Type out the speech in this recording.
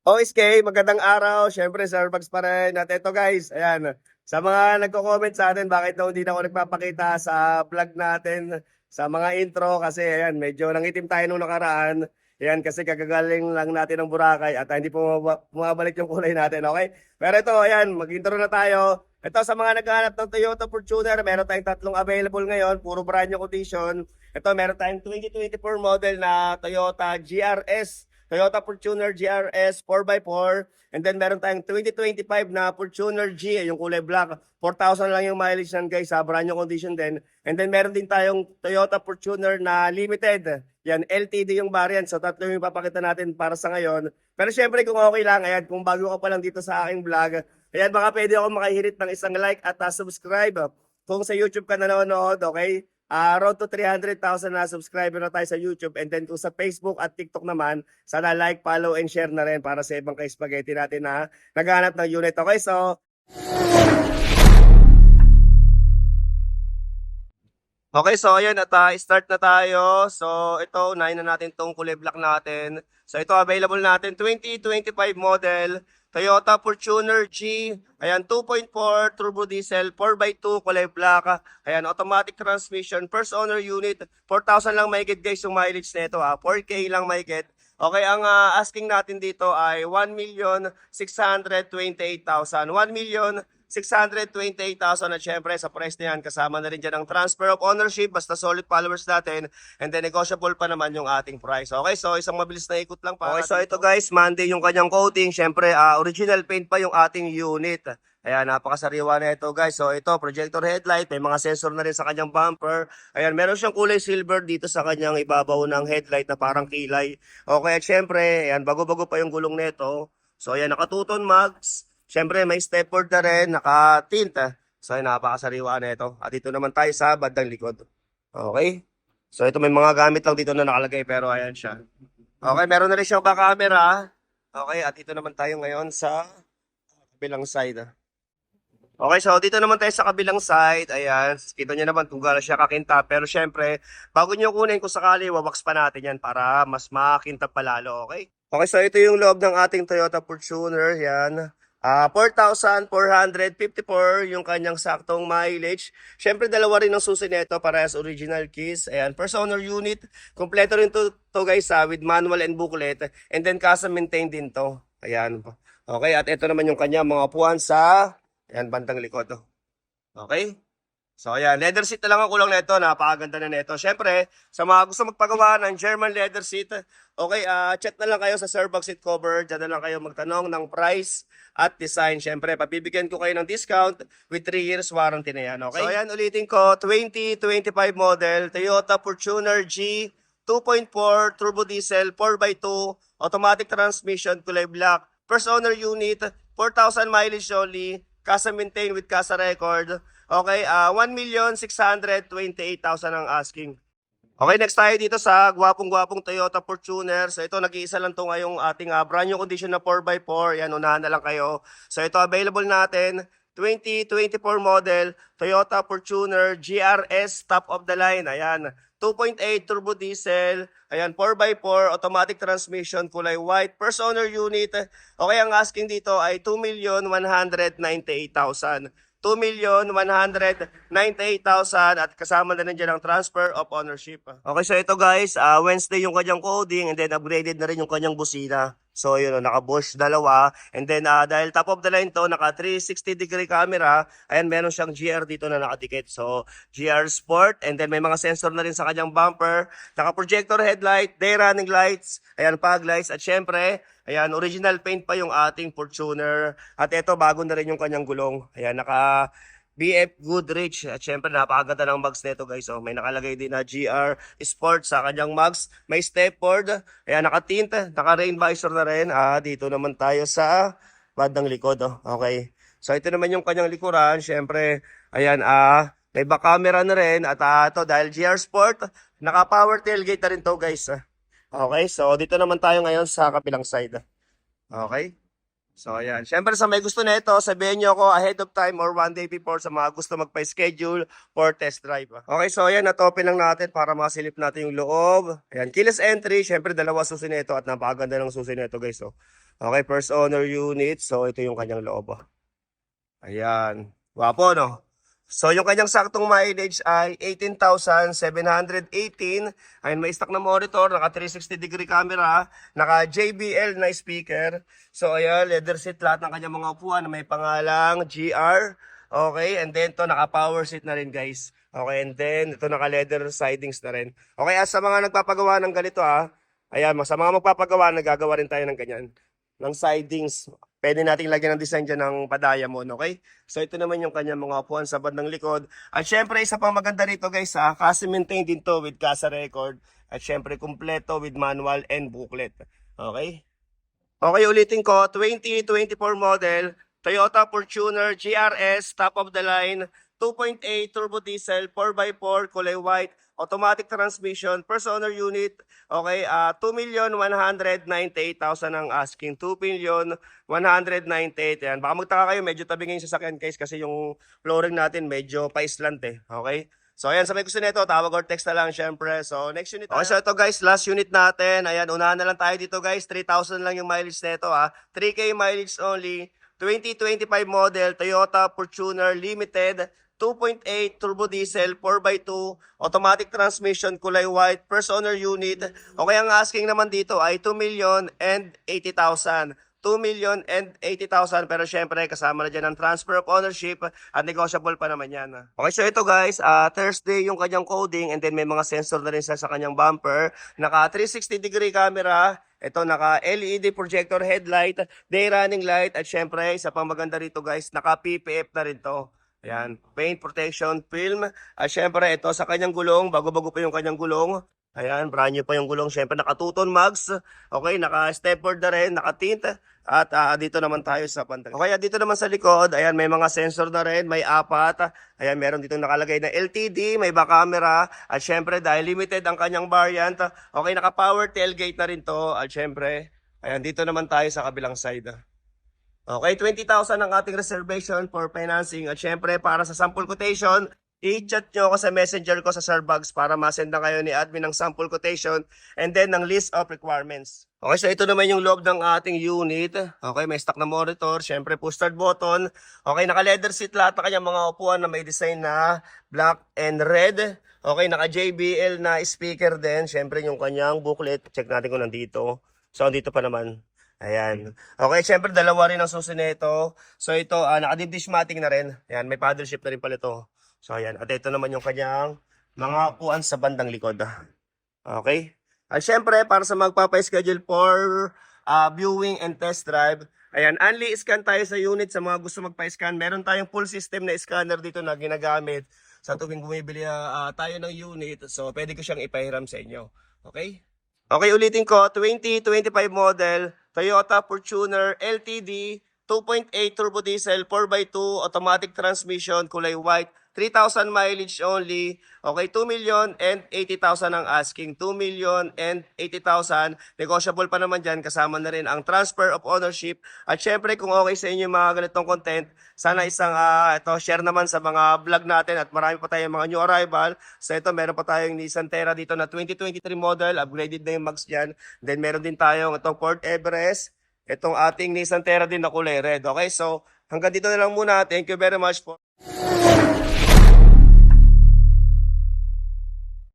OSK, magandang araw. Siyempre, Starbucks pa rin. At ito guys, ayan. Sa mga nagko-comment sa atin, bakit daw hindi na ako nagpapakita sa vlog natin, sa mga intro. Kasi ayan, medyo nangitim tayo nung nakaraan. Ayan, kasi kagagaling lang natin ng Boracay at hindi bumabalik yung kulay natin, okay? Pero ito, ayan, mag-intro na tayo. Ito, sa mga naghahanap ng Toyota Fortuner, meron tayong tatlong available ngayon. Puro brand new condition. Ito, meron tayong 2024 model na Toyota GRS. Toyota Fortuner GRS 4x4. And then meron tayong 2025 na Fortuner G, yung kulay black. 4,000 lang yung mileage yan guys, sa brand new condition din. And then meron din tayong Toyota Fortuner na limited. Yan, LTD yung variant. So tatlo yung papakita natin para sa ngayon. Pero syempre kung okay lang, ayan, kung bago ka pa lang dito sa aking vlog, ayan, baka pwede ako makahirit ng isang like at subscribe. Kung sa YouTube ka nanonood, okay? Road to 300,000 na subscriber na tayo sa YouTube, and then kung sa Facebook at TikTok naman, sana like, follow, and share na rin para sa ibang ka-spaghetti natin na naghahanap ng unit. Okay, so ayun at start na tayo. So ito, unahin na natin tong kulay black natin. So ito available natin 2025 model Toyota Fortuner G. Ayan, 2.4 turbo diesel 4x2 kulay black. Ayan, automatic transmission, first owner unit. 4,000 lang mahigit guys yung mileage nito 4K lang mahigit. Okay, ang asking natin dito ay 1,628,000. 1,628,000 at syempre sa price na yan, kasama na rin dyan ang transfer of ownership, basta solid followers natin, and then negotiable pa naman yung ating price. Okay, so isang mabilis na ikot lang pa. Okay, so ito guys, Monday yung kanyang coating. Syempre, original paint pa yung ating unit. Ayan, napakasariwa na ito guys. So ito, projector headlight, may mga sensor na rin sa kanyang bumper. Ayan, meron siyang kulay silver dito sa kanyang ibabaw ng headlight na parang kilay. Okay, at syempre, ayan, bago-bago pa yung gulong nito. So ayan, nakatuton mags. Siyempre, may stepboard na rin, naka-tint. So, ay napakasariwa na ito. At dito naman tayo sa bandang likod. Okay? So, ito may mga gamit lang dito na nakalagay, pero ayan siya. Okay, meron na rin siyang back camera. Okay, at dito naman tayo ngayon sa kabilang side. Okay, so dito naman tayo sa kabilang side. Ayan, kita nyo naman kung gaano siya kakinta. Pero syempre, bago nyo kunin kung sakali, wawax pa natin yan para mas makinta pa lalo, okay? Okay, so ito yung loob ng ating Toyota Fortuner. Yan. 4,454 yung kanyang saktong mileage. Siyempre, dalawa rin ang susi nito para as original keys. Ayan, first owner unit. Kompleto rin to guys with manual and booklet. And then, custom maintain din to. Ayan. Okay, at ito naman yung kanyang mga upuan sa ayan, bandang likod. Okay? So ayan, leather seat na lang ang kulang nito, napakaganda na nito. Syempre, sa mga gusto magpagawa ng German leather seat, okay, chat na lang kayo sa Starbucks seat cover. Diyan na lang kayo magtanong ng price at design. Syempre, papibigyan ko kayo ng discount with 3 years warranty na yan, okay? So ayan, ulitin ko, 2025 model, Toyota Fortuner G, 2.4 turbo diesel, 4x2, automatic transmission, kulay black, first owner unit, 4,000 mileage only, casa maintain with casa record. Okay, 1,628,000 ang asking. Okay, next tayo dito sa gwapong-gwapong Toyota Fortuner. So ito, nag-iisa lang to ngayong ating brand new condition na 4x4. Yan, unahan na lang kayo. So ito, available natin, 2024 model, Toyota Fortuner GRS, top of the line. Ayan, 2.8 turbo diesel. Ayan, 4x4, automatic transmission, kulay white. First owner unit. Okay, ang asking dito ay 2,198,000. 2,198,000 at kasama na rin dyan ang transfer of ownership. Okay, so ito guys, Wednesday yung kanyang coding, and then upgraded na rin yung kanyang busina. So yun, naka-Bosch dalawa. And then dahil top of the line to, naka 360 degree camera, ayan, meron siyang GR dito na nakadikit. So GR Sport, and then may mga sensor na rin sa kanyang bumper, naka-projector headlight, day running lights, ayan, fog lights, at syempre, ayan, original paint pa yung ating Fortuner. At ito, bago na rin yung kanyang gulong. Ayan, naka BF Goodrich. At syempre, napakaganda ng mugs nito guys. Oh, may nakalagay din na GR Sport sa kanyang mugs. May stepboard. Ayan, naka-tint, naka-rain visor na rin. Dito naman tayo sa bandang likod. Oh. Okay. So, ito naman yung kanyang likuran. Syempre, ayan, may back camera na rin. At ito, dahil GR Sport, naka-power tailgate na rin to guys. Okay, so dito naman tayo ngayon sa kabilang side. Okay? So, ayan. Siyempre, sa may gusto nito, sabihin nyo ako ahead of time or one day before sa mga gusto magpa-schedule for test drive. Okay, so ayan, na-open lang natin para masilip natin yung loob. Ayan, keyless entry. Siyempre, dalawa susi nito at napakaganda ng susi nito, guys. So, Okay, first owner unit. So, ito yung kanyang loob. Ayan. Wapo, no? So, yung kanyang saktong mileage ay 18,718. Ayun, may stock na monitor, naka 360-degree camera, naka JBL na speaker. So, ayan, leather seat lahat ng kanyang mga upuan na may pangalang GR. Okay, and then ito naka power seat na rin, guys. Okay, and then ito naka leather sidings na rin. Okay, sa mga nagpapagawa ng ganito, ayan, sa mga magpapagawa, nagagawa rin tayo ng ganyan. Ng sidings. Pwede nating lagyan ng design dyan ng pa-diamond, okay? So, ito naman yung kanyang mga upuan sa bandang likod. At syempre, isa pang maganda rito, guys, kasi maintained din to with CASA record. At syempre, kumpleto with manual and booklet. Okay? Okay, ulitin ko. 2024 model, Toyota Fortuner GRS, top of the line, 2.8 turbo diesel, 4x4, kulay white, automatic transmission, first owner unit. Okay, 2,198,000 ang asking. 2,198,000. Yan. Baka magtaka kayo, medyo tabi ngayon sa sakyan case kasi yung flooring natin medyo pa-islant Okay? So, ayan, sa may gusto nito, tawag or text na lang, syempre. So, next unit. Okay, so ito guys, last unit natin. Ayan, unahan na lang tayo dito guys. 3,000 lang yung mileage nito 3K mileage only. 2025 model, Toyota Fortuner Limited. 2.8 turbo diesel, 4x2, automatic transmission, kulay white, first owner unit. Okay, ang asking naman dito ay 2,080,000. 2,080,000 pero syempre kasama na dyan ang transfer of ownership at negotiable pa naman yan. Okay, so ito guys, Thursday yung kanyang coding and then may mga sensor na rin sa kanyang bumper. Naka 360-degree camera. Ito naka LED projector headlight, day running light at syempre isa pang maganda rito guys, naka PPF na rin to. Ayan, paint protection film. At syempre, ito sa kanyang gulong, bago-bago pa yung kanyang gulong. Ayan, brand new pa yung gulong. Syempre, naka-2-tone mags. Okay, naka-stepboard na rin, naka-tint. At dito naman tayo sa pantay. Okay, dito naman sa likod, ayan, may mga sensor na rin, may 4. Ayan, meron dito nakalagay na LTD, may back camera. At syempre, dahil limited ang kanyang variant, okay, naka-power tailgate na rin to. At syempre, ayan, dito naman tayo sa kabilang side. Okay, 20,000 ang ating reservation for financing. At syempre, para sa sample quotation, i-chat nyo ako sa messenger ko sa Starbucks para masend na kayo ni admin ng sample quotation and then ng list of requirements. Okay, so ito naman yung loob ng ating unit. Okay, may stock na monitor, syempre push start button. Okay, naka-leather seat lahat na kanyang mga upuan na may design na black and red. Okay, naka-JBL na speaker din. Syempre yung kanyang booklet, check natin kung nandito. So, dito pa naman. Ayan. Okay, syempre dalawa rin ang susi nito. So ito, naka-dishmatic na rin. Ayan, may paddle shift na rin pala ito. So ayan, at ito naman yung kanyang mga upuan sa bandang likod. Okay? At syempre, para sa magpapa-schedule for viewing and test drive, ayan, only scan tayo sa unit sa mga gusto magpa-scan. Meron tayong full system na scanner dito na ginagamit sa tuwing bumibili tayo ng unit. So pwede ko siyang ipahiram sa inyo. Okay? Okay, ulitin ko, 2025 model, Toyota Fortuner LTD, 2.8 turbo diesel, 4x2, automatic transmission, kulay white, 3,000 mileage only. Okay, 2,080,000 ang asking. 2,080,000. Negotiable pa naman dyan. Kasama na rin ang transfer of ownership. At syempre, kung okay sa inyo yung mga ganitong content, sana isang share naman sa mga vlog natin at marami pa tayong mga new arrival. So ito, meron pa tayong Nissan Terra dito na 2023 model. Upgraded na yung mags dyan. Then meron din tayong itong Ford Everest. Itong ating Nissan Terra din na kulay red. Okay, so hanggang dito na lang muna. Thank you very much po.